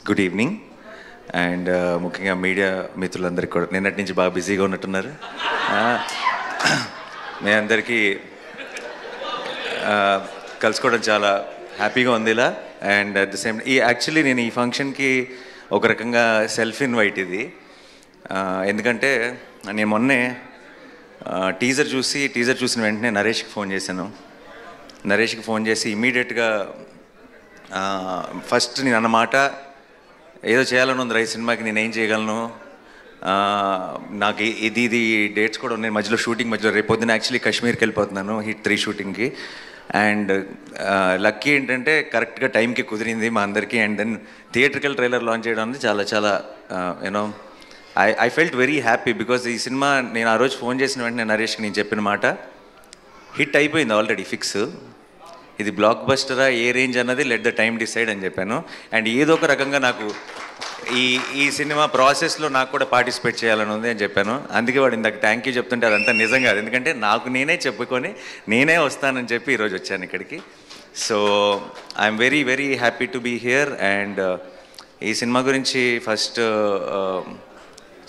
Good evening and ముఖ్యంగా media మిత్రులందరికీ కూడా నిన్నటి నుంచి బాగా బిజీగా ఉన్నట్టున్నారు. మీ అందరికీ కలుసుకోవడం చాలా హ్యాపీగా ఉంది ఇలా. And at the same actually నేను ఈ ఫంక్షన్కి ఒక రకంగా సెల్ఫ్ ఇన్వైట్ ఇది. ఎందుకంటే నేను మొన్నే టీజర్ చూసిన వెంటనే నరేష్కి ఫోన్ చేశాను. నరేష్కి ఫోన్ చేసి ఇమీడియట్గా ఫస్ట్ నేను అన్నమాట, ఏదో చేయాలని ఉంది ఈ సినిమాకి, నేను ఏం చేయగలను, నాకు ఇది డేట్స్ కూడా ఉన్నాయి మధ్యలో, షూటింగ్ మధ్యలో రేపు పొద్దున్న యాక్చువల్లీ కాశ్మీర్కి వెళ్ళిపోతున్నాను హిట్ 3 షూటింగ్కి. అండ్ లక్కీ ఏంటంటే కరెక్ట్గా టైంకి కుదిరింది మా అందరికీ. And then theatrical trailer launch చేయడం అనేది చాలా చాలా you know I felt very happy because ఈ సినిమా నేను ఆ రోజు ఫోన్ చేసిన వెంటనే నరేష్కి నేను చెప్పిన మాట, హిట్ అయిపోయింది ఆల్రెడీ ఫిక్స్, ఇది బ్లాక్ బస్టరా ఏ రేంజ్ అన్నది లెట్ ద టైమ్ డిసైడ్ అని చెప్పాను. అండ్ ఏదో ఒక రకంగా నాకు ఈ సినిమా ప్రాసెస్లో నాకు కూడా పార్టిసిపేట్ చేయాలని ఉంది అని చెప్పాను. అందుకే వాడు ఇందాక థ్యాంక్ యూ చెప్తుంటే అదంతా నిజం కాదు, ఎందుకంటే నాకు నేనే చెప్పుకొని నేనే వస్తానని చెప్పి ఈరోజు వచ్చాను ఇక్కడికి. So I'm very very happy to be here. And ఈ సినిమా గురించి ఫస్ట్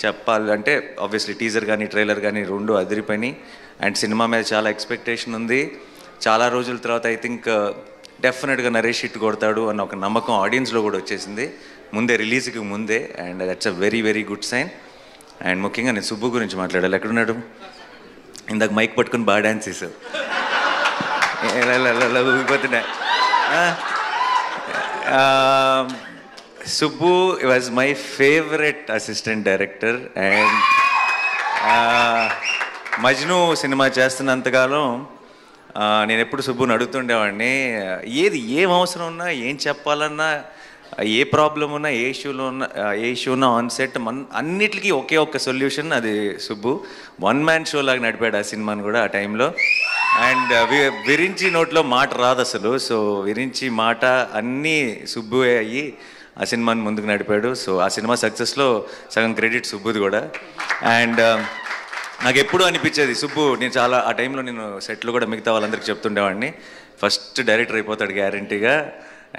చెప్పాలంటే ఆబ్వియస్లీ టీజర్ కానీ ట్రైలర్ కానీ రెండు అదిరిపోయినాయి. అండ్ సినిమా మీద చాలా ఎక్స్పెక్టేషన్ ఉంది. చాలా రోజుల తర్వాత ఐ థింక్ డెఫినెట్గా నరేష్ హిట్ కొడతాడు అన్న ఒక నమ్మకం ఆడియన్స్లో కూడా వచ్చేసింది ముందే, రిలీజ్కి ముందే. And that's a very very good sign. And ముఖ్యంగా నేను సుబ్బు గురించి మాట్లాడాలి. ఎక్కడున్నాడు? ఇందాక మైక్ పట్టుకుని బాగా డ్యాన్స్ చేసావు, ఊగిపోతున్నా. Subbu was my favourite assistant director. And Majnu cinema చేస్తున్నంతకాలం నేను ఎప్పుడు సుబ్బుని అడుగుతుండేవాడిని, ఏం అవసరం ఉన్నా, ఏం చెప్పాలన్నా, ఏ ప్రాబ్లం ఉన్నా, ఏ ఇష్యూ ఉన్నా ఆన్ సెట్ అన్నిటికీ ఒకే ఒక్క సొల్యూషన్, అది సుబ్బు. వన్ మ్యాన్ షో లాగా నడిపాడు ఆ సినిమాని కూడా ఆ టైంలో. అండ్ విరించి నోట్లో మాట రాదు అసలు. సో విరించి మాట అన్నీ సుబ్బువే అయ్యి ఆ సినిమాని ముందుకు నడిపాడు. సో ఆ సినిమా సక్సెస్లో సగం క్రెడిట్ సుబ్బుది కూడా. అండ్ నాకు ఎప్పుడూ అనిపించేది సుబ్బు, నేను చాలా ఆ టైంలో నేను సెట్లు కూడా మిగతా వాళ్ళందరికీ చెప్తుండేవాడిని, ఫస్ట్ డైరెక్టర్ అయిపోతాడు గ్యారంటీగా.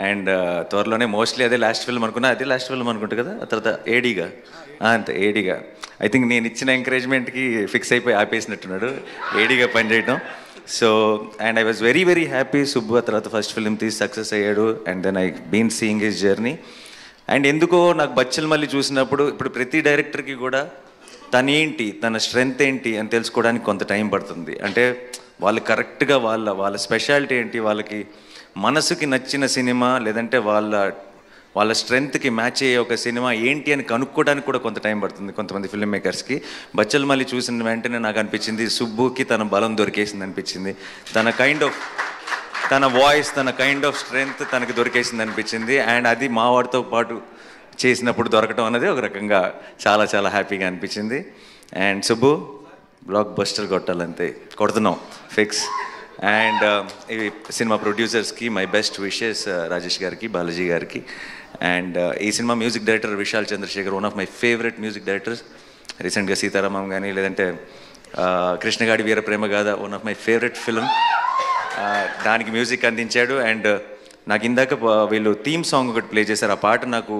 అండ్ త్వరలోనే మోస్ట్లీ అదే లాస్ట్ ఫిల్మ్ అనుకున్నా, అదే లాస్ట్ ఫిల్మ్ అనుకుంటా కదా, ఆ తర్వాత ఏడీగా, అంతే ఏడీగా. ఐ థింక్ నేను ఇచ్చిన ఎంకరేజ్మెంట్కి ఫిక్స్ అయిపోయి ఆపేసినట్టున్నాడు ఏడీగా పనిచేయడం. So and I was very very happy. Subbu ఆ తర్వాత ఫస్ట్ ఫిల్మ్ తీసి సక్సెస్ అయ్యాడు. And then I been seeing his journey. And ఎందుకో నాకు బచ్చల్ మళ్ళీ చూసినప్పుడు, ఇప్పుడు ప్రతి డైరెక్టర్కి కూడా తనేంటి, తన స్ట్రెంగ్త్ ఏంటి అని తెలుసుకోవడానికి కొంత టైం పడుతుంది. అంటే వాళ్ళు కరెక్ట్గా వాళ్ళ స్పెషాలిటీ ఏంటి, వాళ్ళకి మనసుకి నచ్చిన సినిమా లేదంటే వాళ్ళ స్ట్రెంగ్త్కి మ్యాచ్ అయ్యే ఒక సినిమా ఏంటి అని కనుక్కోవడానికి కూడా కొంత టైం పడుతుంది కొంతమంది ఫిల్మ్ మేకర్స్కి. బచ్చల్ మళ్ళీ చూసిన వెంటనే నాకు అనిపించింది సుబ్బుకి తన బలం దొరికేసింది అనిపించింది, తన వాయిస్, తన కైండ్ ఆఫ్ స్ట్రెంగ్త్ తనకి దొరికేసింది అనిపించింది. అండ్ అది మా వాడితో పాటు చేసినప్పుడు దొరకటం అనేది ఒక రకంగా చాలా చాలా హ్యాపీగా అనిపించింది. అండ్ సుబ్బు బ్లాక్ బస్టర్ కొట్టాలంతే, కొడుతున్నాం ఫిక్స్. అండ్ ఈ సినిమా ప్రొడ్యూసర్స్కి మై బెస్ట్ విషెస్, రాజేష్ గారికి, బాలాజీ గారికి. అండ్ ఈ cinema music director Vishal Chandrashekhar, one of my favourite music directors. రీసెంట్గా సీతారామం కానీ లేదంటే Krishnagadi Veera Prema Gaadha, one of my favourite film, దానికి మ్యూజిక్ అందించాడు. అండ్ నాకు ఇందాక వీళ్ళు థీమ్ సాంగ్ ఒకటి ప్లే చేశారు. ఆ పాట నాకు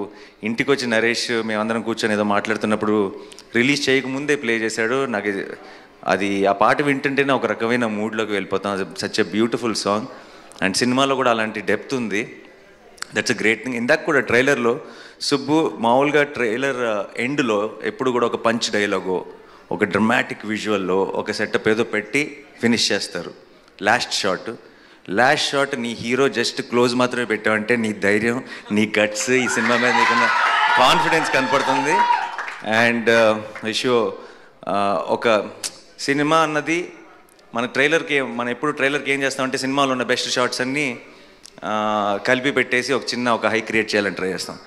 ఇంటికి వచ్చి నరేష్ మేమందరం కూర్చొని ఏదో మాట్లాడుతున్నప్పుడు రిలీజ్ చేయకముందే ప్లే చేశాడు. నాకు అది ఆ పాట వింటుంటేనే ఒక రకమైన మూడ్లోకి వెళ్ళిపోతాం. Such a beautiful song. And సినిమాలో కూడా అలాంటి డెప్త్ ఉంది. That's a great thing. ఇందాక కూడా ట్రైలర్లో సుబ్బు మామూలుగా ట్రైలర్ ఎండ్లో ఎప్పుడు కూడా ఒక పంచ్ డైలాగో, ఒక డ్రమాటిక్ విజువల్లో ఒక సెటప్ ఏదో పెట్టి ఫినిష్ చేస్తారు. లాస్ట్ షాట్ నీ హీరో జస్ట్ క్లోజ్ మాత్రమే పెట్టావంటే నీ ధైర్యం, నీ గట్స్, ఈ సినిమా మీద నీకున్న కాన్ఫిడెన్స్ కనపడుతుంది. అండ్ విషో ఒక సినిమా అన్నది మనం ఎప్పుడు ట్రైలర్కి ఏం చేస్తామంటే సినిమాలో ఉన్న బెస్ట్ షాట్స్ అన్నీ కలిపి పెట్టేసి ఒక హై క్రియేట్ చేయాలని ట్రై చేస్తాం.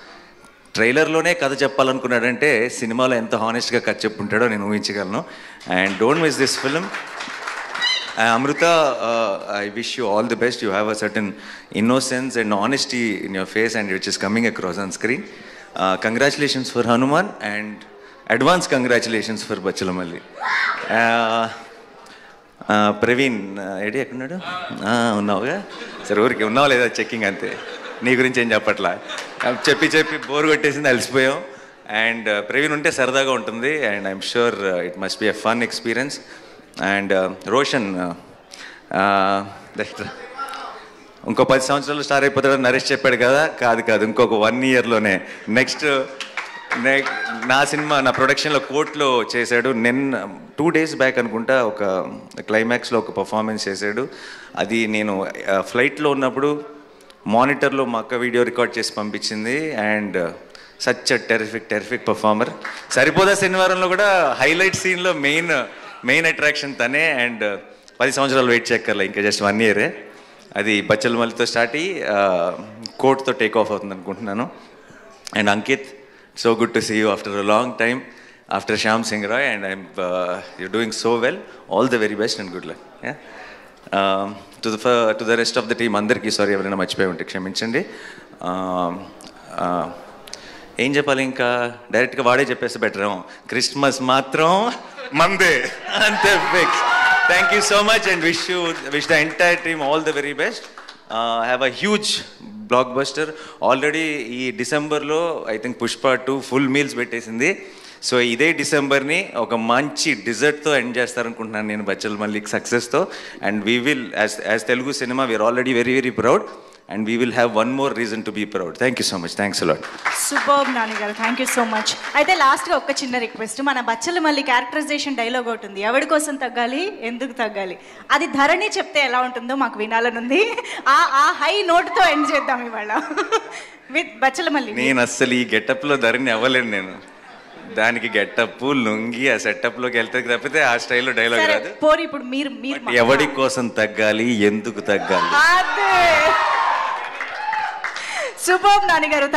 ట్రైలర్లోనే కథ చెప్పాలనుకున్నాడంటే సినిమాలో ఎంత హానెస్ట్గా కథ చెప్పుంటాడో నేను ఊహించగలను. And don't miss this film. Amrita, I wish you all the best. You have a certain innocence and honesty in your face, and which is coming across on screen. Congratulations for Hanuman, and advance congratulations for Bachalamalli. Praveen AD ఎక్కడున్నాడు? ఉన్నావుగా సరే, ఊరికి ఉన్నావా లేదా checking అంతే, నీ గురించి ఏం చెప్పట్లా. చెప్పి చెప్పి బోర్ కొట్టేసింది, అలసిపోయాం. అండ్ ప్రవీణ్ ఉంటే సరదాగా ఉంటుంది. And I'm sure it must be a fun experience. And Roshan ఇంకో 10 సంవత్సరాలు స్టార్ అయిపోతాడని నరేష్ చెప్పాడు కదా. కాదు, ఇంకొక 1 yearలోనే నెక్స్ట్ నా సినిమా నా ప్రొడక్షన్లో కోర్టులో చేశాడు. 2 days బ్యాక్ అనుకుంటా ఒక క్లైమాక్స్లో ఒక పర్ఫార్మెన్స్ చేశాడు. అది నేను ఫ్లైట్లో ఉన్నప్పుడు మానిటర్లో మా అక్క వీడియో రికార్డ్ చేసి పంపించింది. And such a terrific performer. సరిపోదా శనివారంలో కూడా హైలైట్ సీన్లో మెయిన్ అట్రాక్షన్ తనే. అండ్ 10 సంవత్సరాలు వెయిట్ చేయక్కర్లే, ఇంకా జస్ట్ 1 year. అది బచ్చలమల్లితో స్టార్ట్ అయ్యి కోర్టుతో టేక్ ఆఫ్ అవుతుంది అనుకుంటున్నాను. And Ankit, so good to see you after a long time, after Shyam Singh Roy, and you're doing so well. All the very best and good luck. Yeah. To the rest of the team, andarki sorry ఎవరైనా మర్చిపోయి ఉంటే క్షమించండి. ఏం చెప్పాలి, ఇంకా డైరెక్ట్గా వాడే చెప్పేస్తే బెటర్ ఏమో. క్రిస్మస్ మాత్రం మందే, అంతే fix. Thank you so much and wish the entire team all the very best. Have a huge blockbuster. Already ఈ డిసెంబర్లో I think Pushpa 2 full meals పెట్టేసింది. సో ఇదే డిసెంబర్ని ఒక మంచి డిజర్ట్తో ఎండ్ చేస్తారనుకుంటున్నాను నేను బచ్చలమల్లికి సక్సెస్తో. And we will as Telugu cinema we are already very very proud and we will have one more reason to be proud. Thank you so much. Thanks a lot. Superb Nani garu. Thank you so much. అయితే last గా ఒక చిన్న request, మన Bachhala Malli characterisation dialogue ఒకటి ఉంది, ఎవడి కోసం తగ్గాలి ఎందుకు తగ్గాలి, అది ధరణి చెప్తే ఎలా ఉంటుందో మాకు వినాలని ఉంది. ఆ హై నోట్ తో ఎండ్ చేద్దాం ఇవాళ విత్ బచ్చలమల్లి. నేను అస్సలు ఈ గెటప్ లో ధరణి అవ్వలేను. నేను దానికి గెటప్ లుంగి ఆ సెటప్ లోకి వెళ్తే తప్పితే ఆ స్టైల్లో డైలాగ్ రాదు. పోరి ఇప్పుడు మీరు ఎవడి కోసం తగ్గాలి ఎందుకు తగ్గాలి. సూపర్ నాని గారు.